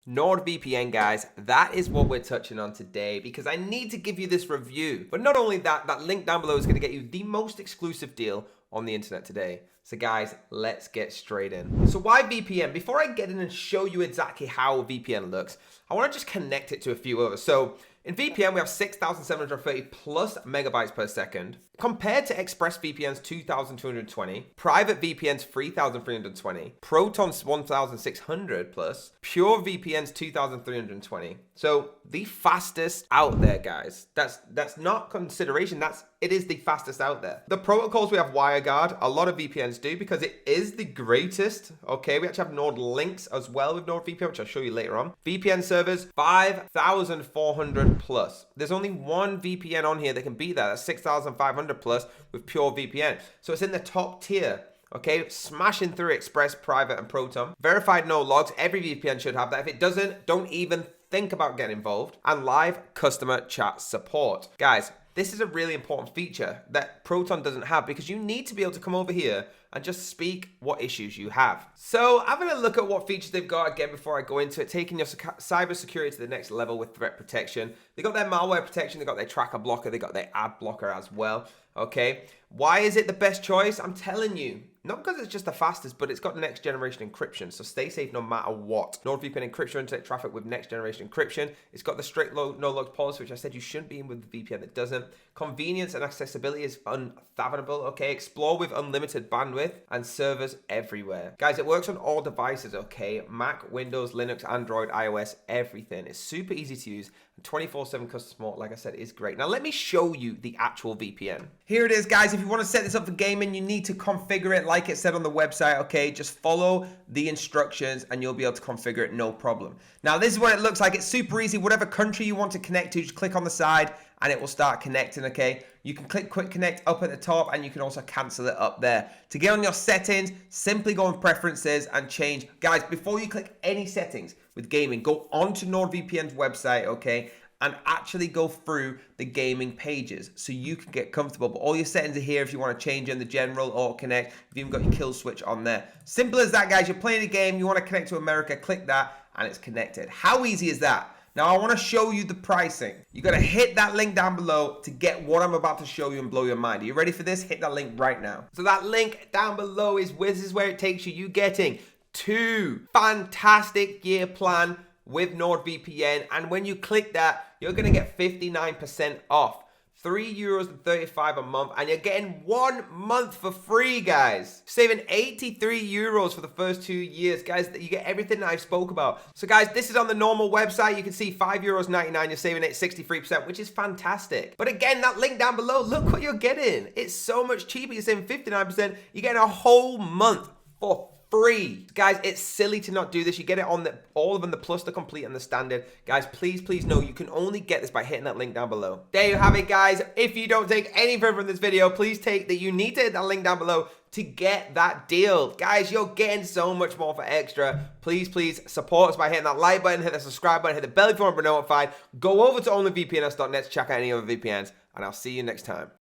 NordVPN, guys, that is what we're touching on today because I need to give you this review. But not only that, that link down below is going to get you the most exclusive deal on the internet today. So guys, let's get straight in. So why VPN? Before I get in and show you exactly how a VPN looks, I want to just connect it to a few others. So in VPN, we have 6,730 plus megabytes per second. Compared to ExpressVPN's 2,220, private VPN's 3,320, Proton's 1,600 plus, Purevpn's 2,320. So the fastest out there, guys. That's not consideration. It is the fastest out there. The protocols, we have WireGuard. A lot of VPNs do because it is the greatest. Okay, we actually have Nord links as well with NordVPN, which I'll show you later on. VPN servers, 5,400 plus. There's only one VPN on here that can beat that. That's 6,500 plus with Purevpn. So it's in the top tier. Okay, smashing through Express, Private, and Proton. Verified no logs. Every VPN should have that. If it doesn't, don't even think about getting involved. And live customer chat support. Guys, this is a really important feature that Proton doesn't have because you need to be able to come over here and just speak what issues you have. So having a look at what features they've got again before I go into it, taking your cybersecurity to the next level with threat protection. They got their malware protection, they got their tracker blocker, they got their ad blocker as well. Okay, why is it the best choice? I'm telling you, not because it's just the fastest, but it's got next generation encryption, so stay safe no matter what. Nordvpn encrypts your internet traffic with next generation encryption. It's got the strict no logs policy, which I said you shouldn't be in with the VPN that doesn't. Convenience and accessibility is unfathomable. Okay, explore with unlimited bandwidth and servers everywhere. Guys, it works on all devices, okay? Mac, Windows, Linux, Android, iOS, everything. It's super easy to use. 24/7 custom support, like I said, is great. Now let me show you the actual VPN. Here it is, guys. If you want to set this up for gaming, you need to configure it like it said on the website, okay? Just follow the instructions and you'll be able to configure it, no problem. Now this is what it looks like. It's super easy. Whatever country you want to connect to, just click on the side and it will start connecting, okay? You can click quick connect up at the top and you can also cancel it up there. To get on your settings, simply go on preferences and change. Guys, before you click any settings with gaming, go onto NordVPN's website, okay? And actually go through the gaming pages so you can get comfortable. But all your settings are here if you want to change in the general or connect. You've even got your kill switch on there. Simple as that, guys. You're playing a game, you want to connect to America, click that and it's connected. How easy is that? Now, I want to show you the pricing. You're going to hit that link down below to get what I'm about to show you and blow your mind. Are you ready for this? Hit that link right now. So that link down below is where it takes you. You're getting 2 fantastic year plan with NordVPN. And when you click that, you're going to get 59% off. €3.35 a month, and you're getting 1 month for free, guys. Saving €83 for the first 2 years, guys. You get everything that I spoke about. So, guys, this is on the normal website. You can see €5.99. You're saving it 63%, which is fantastic. But again, that link down below, look what you're getting. It's so much cheaper. You're saving 59%. You're getting a whole month for free. Guys, it's silly to not do this. You get it on all of them, the plus, the complete, and the standard. Guys, please know you can only get this by hitting that link down below. There you have it, guys. If you don't take any further from this video, please take that you need to hit that link down below to get that deal. Guys, you're getting so much more for extra. Please support us by hitting that like button, hit the subscribe button, hit the bell if you want to be notified. Go over to onlyvpns.net to check out any other VPNs, and I'll see you next time.